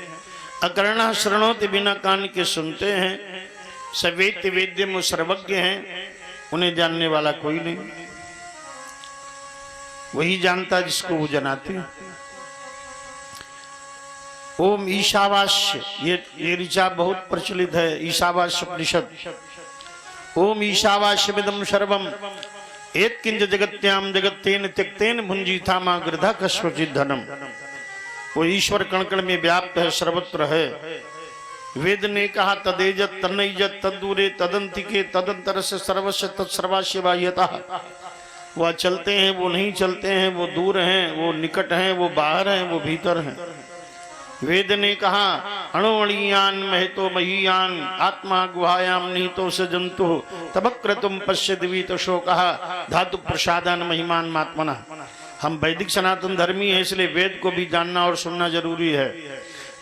अकर्णः शृणोति, बिना कान के सुनते हैं। सवेत्ति वेद्यम, सर्वज्ञ हैं, उन्हें जानने वाला कोई नहीं, वही जानता जिसको वो जनाते हैं। ओम ईशावास्य, ये ऋचा बहुत प्रचलित है, ईशावास्य उपनिषद। ओम ईशावास्यमिदं सर्वम् एत्किंच जगत्याम जगत्तेन त्यक्तेन भुंजीथा मा गृधा कस्वचित् धनम। वो ईश्वर कण कण में व्याप्त है, सर्वत्र है। वेद ने कहा तदेजत तन्नैजत तद्दूरे तदंतिके तदंतर से सर्वस्य तत्सर्वास्य बाह्यतः। वह चलते हैं, वो नहीं चलते हैं, वो दूर हैं, वो निकट हैं, वो बाहर हैं, वो भीतर हैं। वेद ने कहा अणुमणीयान महतो महीयान आत्मा गुहायाम निहितो स जंतु तबक्रतुम पश्यति वीतशोकः धातु प्रसादान महिमान मात्मना। हम वैदिक सनातन धर्मी है, इसलिए वेद को भी जानना और सुनना जरूरी है।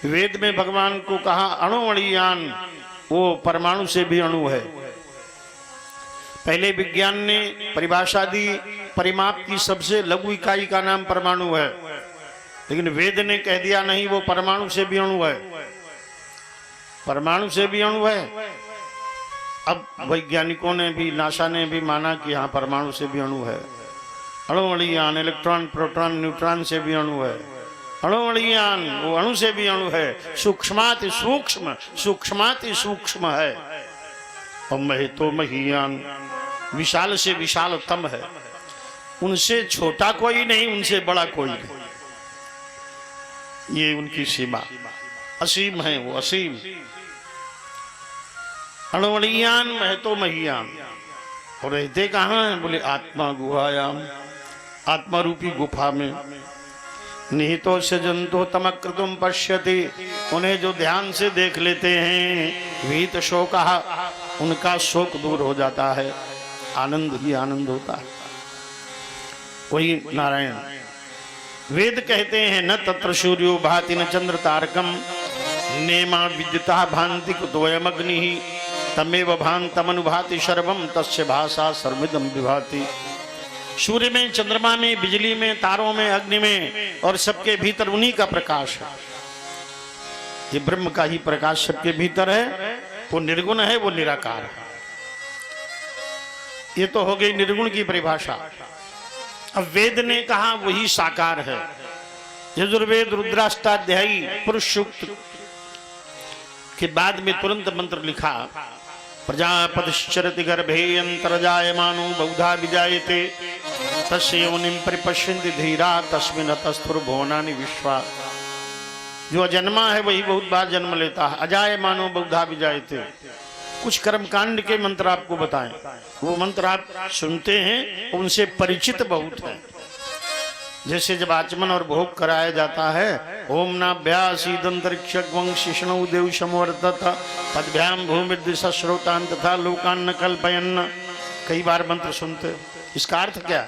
वेद में भगवान को कहा अणुमणीयान, वो परमाणु से भी अणु है। पहले विज्ञान ने परिभाषा दी, परिमाप की सबसे लघु इकाई का नाम परमाणु है, लेकिन वेद ने कह दिया नहीं, वो परमाणु से भी अणु है, परमाणु से भी अणु है। अब वैज्ञानिकों ने भी, नासा ने भी माना कि हाँ परमाणु से भी अणु है। अणुमणीयान, इलेक्ट्रॉन प्रोटॉन न्यूट्रॉन से भी अणु है। अणुमणीयान, वो अणु से भी अणु है। सूक्ष्माति सूक्ष्म, सूक्ष्माति सूक्ष्म है। और महतो महीयान, विशाल से विशालतम है। उनसे छोटा कोई नहीं, उनसे बड़ा कोई नहीं, ये उनकी सीमा। असीम है वो, असीम। अणुमणीयान महतो महीयान, और रहते कहाँ हैं? बोले आत्मा गुहायाम, आत्मा रूपी गुफा में। निहितो से जंतो तमक्रतुम पश्यति, उन्हें जो ध्यान से देख लेते हैं वीत शोकः, उनका शोक दूर हो जाता है, आनंद ही आनंद होता है। वही नारायण। वेद कहते हैं न तत्र सूर्यो भाति न चंद्र तारकम नेमा विद्युता भांति कुतोयमग्नि तमेव भांतमनुभाति सर्वम तस्य भाषा सर्वमिदं विभाति। सूर्य में, चंद्रमा में, बिजली में, तारों में, अग्नि में, और सबके भीतर उन्हीं का प्रकाश है। ये ब्रह्म का ही प्रकाश सबके भीतर है। वो निर्गुण है, वो निराकार है। ये तो हो गई निर्गुण की परिभाषा। अब वेद ने कहा वही साकार है। यजुर्वेद रुद्राष्टाध्यायी पुरुष सूक्त के बाद में तुरंत मंत्र लिखा, प्रजापतिश्चरति गर्भे अंतर्जायमानो बहुधा विजायते तस्य योनिं परिपश्यन्ति धीरा तस्मिन् हतस्थुर्भुवनानि विश्वा। जो अजन्मा है वही बहुत बार जन्म लेता है। अजायमानो बहुधा विजायते। कुछ कर्मकांड के मंत्र आपको बताएं, वो मंत्र आप सुनते हैं, उनसे परिचित बहुत है। जैसे जब आचमन और भोग कराया जाता है, ओम नाभ्यासीदंतरिक्षं शिष्णु देव समवर्तत पदभ्याम भूमिर्दिशा श्रोतान तथा लोकान न कल्पयन्न। कई बार मंत्र सुनते। इसका अर्थ क्या?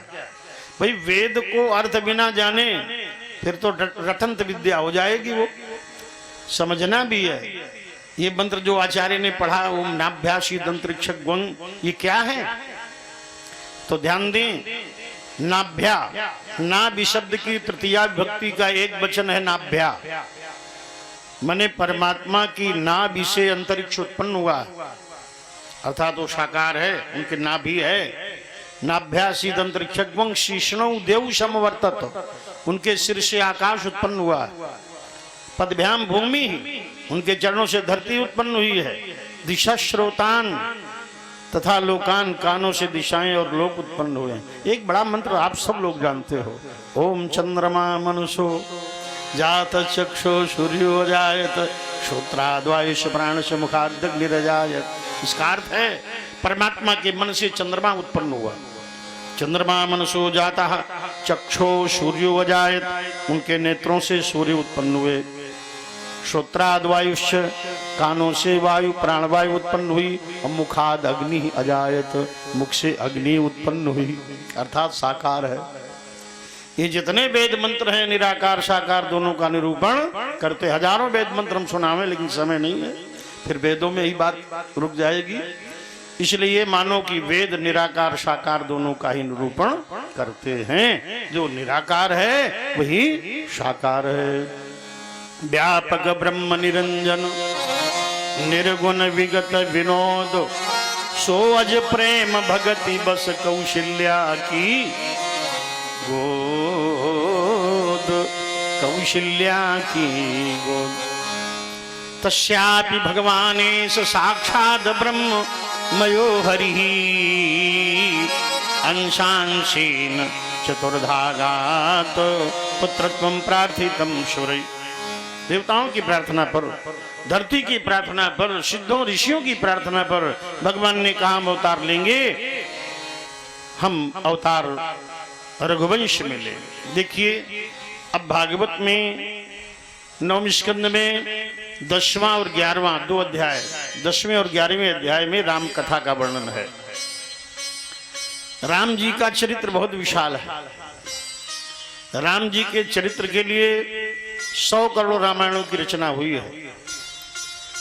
भाई वेद को अर्थ बिना जाने फिर तो रटंत विद्या हो जाएगी। वो समझना भी है। ये मंत्र जो आचार्य ने पढ़ा, ओम नाभ्यासीदंतरिक्षं, ये क्या है? तो ध्यान दें, नाभ्या, नाभि शब्द की तृतीया विभक्ति का एक वचन है नाभ्या, माने परमात्मा की नाभि से अंतरिक्ष उत्पन्न हुआ, अर्थात वो साकार है, उनके नाभि है। नाभ्यासीद अंतरिक्षं शीष्णौ देव समवर्तत, उनके सिर से आकाश उत्पन्न हुआ। पदभ्याम भूमि, उनके चरणों से धरती उत्पन्न हुई है। दिशा श्रोतान तथा लोकान, कानों से दिशाएं और लोक उत्पन्न हुए। एक बड़ा मंत्र आप सब लोग जानते हो, ओम चंद्रमा मनुषो जात चक्षु सूर्यो जायत श्रोत्राद्वायुष प्राणश मुखादग्निरजायत। इसका अर्थ है परमात्मा के मन से चंद्रमा उत्पन्न हुआ। चंद्रमा मनसो जाता चक्षो सूर्यो अजायत, उनके नेत्रों से सूर्य उत्पन्न हुए। श्रोत्राद्वायुष्य, कानों से वायु प्राणवायु उत्पन्न हुई। और मुखाद अग्नि अजायत, मुख से अग्नि उत्पन्न हुई, अर्थात साकार है। ये जितने वेद मंत्र हैं निराकार साकार दोनों का निरूपण करते। हजारों वेद मंत्र हम सुनावे, लेकिन समय नहीं है, फिर वेदों में ही बात रुक जाएगी। इसलिए मानो कि वेद निराकार साकार दोनों का ही निरूपण करते हैं। जो निराकार है वही साकार है। व्यापक ब्रह्म निरंजन निर्गुण विगत विनोद, सो अज प्रेम भगति बस कौशल्या की गोद, कौशल्या की गोद। तस्यापि भगवानेश साक्षात् ब्रह्म मयो हरिः, अंशांशेन चतुर्धागात् पुत्रत्वं प्रार्थितं शुरै। देवताओं की प्रार्थना पर, धरती की प्रार्थना पर, सिद्धों ऋषियों की प्रार्थना पर भगवान ने कहा हम अवतार लेंगे। हम अवतार रघुवंश में ले। देखिए अब भागवत में 9वें स्कंद में 10वां और 11वां दो अध्याय, 10वें और 11वें अध्याय में राम कथा का वर्णन है। राम जी का चरित्र बहुत विशाल है। राम जी के चरित्र के लिए 100 करोड़ रामायणों की रचना हुई है।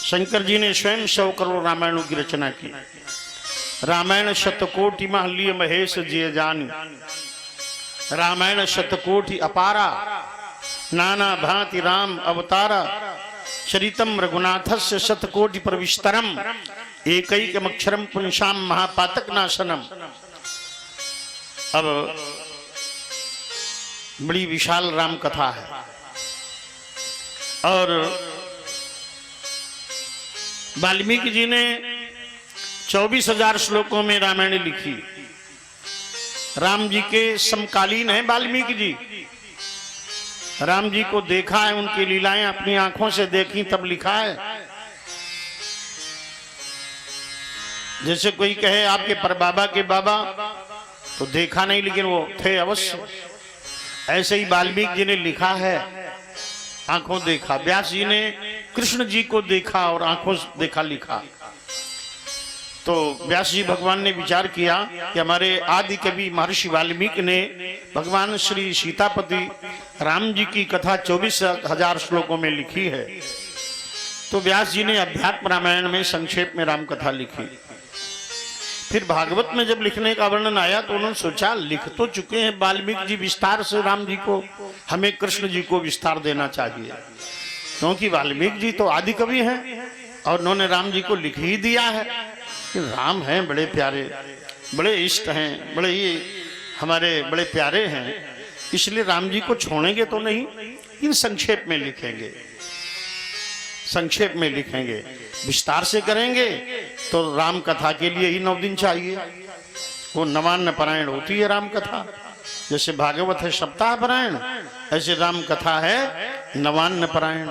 शंकर जी ने स्वयं 100 करोड़ रामायणों की रचना की। रामायण शतकोटि महल्य महेश जिय जानी, रामायण शतकोटि अपारा, नाना भांति राम अवतारा, चरितम रघुनाथस्य शतकोटि प्रविस्तरम, एकैकमक्षरम पुंसाम महापातक नाशनम। अब बड़ी विशाल राम कथा है और वाल्मीकि जी ने 24,000 श्लोकों में रामायण लिखी। राम जी के समकालीन हैं वाल्मीकि जी। राम जी को देखा है, उनकी लीलाएं अपनी आंखों से देखी तब लिखा है। जैसे कोई कहे आपके परबाबा के बाबा, तो देखा नहीं लेकिन वो थे अवश्य। ऐसे ही वाल्मीकि जी ने लिखा है, आंखों देखा। व्यास जी ने कृष्ण जी को देखा और आंखों देखा लिखा। तो व्यास जी भगवान ने विचार किया कि हमारे आदि कवि महर्षि वाल्मीकि ने भगवान श्री सीतापति राम जी की कथा 24,000 श्लोकों में लिखी है। तो व्यास जी ने अध्यात्म रामायण में संक्षेप में राम कथा लिखी। फिर भागवत में जब लिखने का वर्णन आया तो उन्होंने सोचा लिख तो चुके हैं वाल्मीकि जी विस्तार से राम जी को, हमें कृष्ण जी को विस्तार देना चाहिए, क्योंकि वाल्मीकि जी तो आदि कवि हैं और उन्होंने राम जी को लिख ही दिया है कि राम हैं बड़े प्यारे, बड़े इष्ट हैं, बड़े ये हमारे बड़े प्यारे हैं, इसलिए राम जी को छोड़ेंगे तो नहीं, इन संक्षेप में लिखेंगे, संक्षेप में लिखेंगे, विस्तार से करेंगे। तो राम कथा के लिए ही 9 दिन चाहिए। वो नवान्न पारायण होती है राम कथा। जैसे भागवत है सप्ताह पारायण, ऐसे राम कथा है नवान्न पारायण।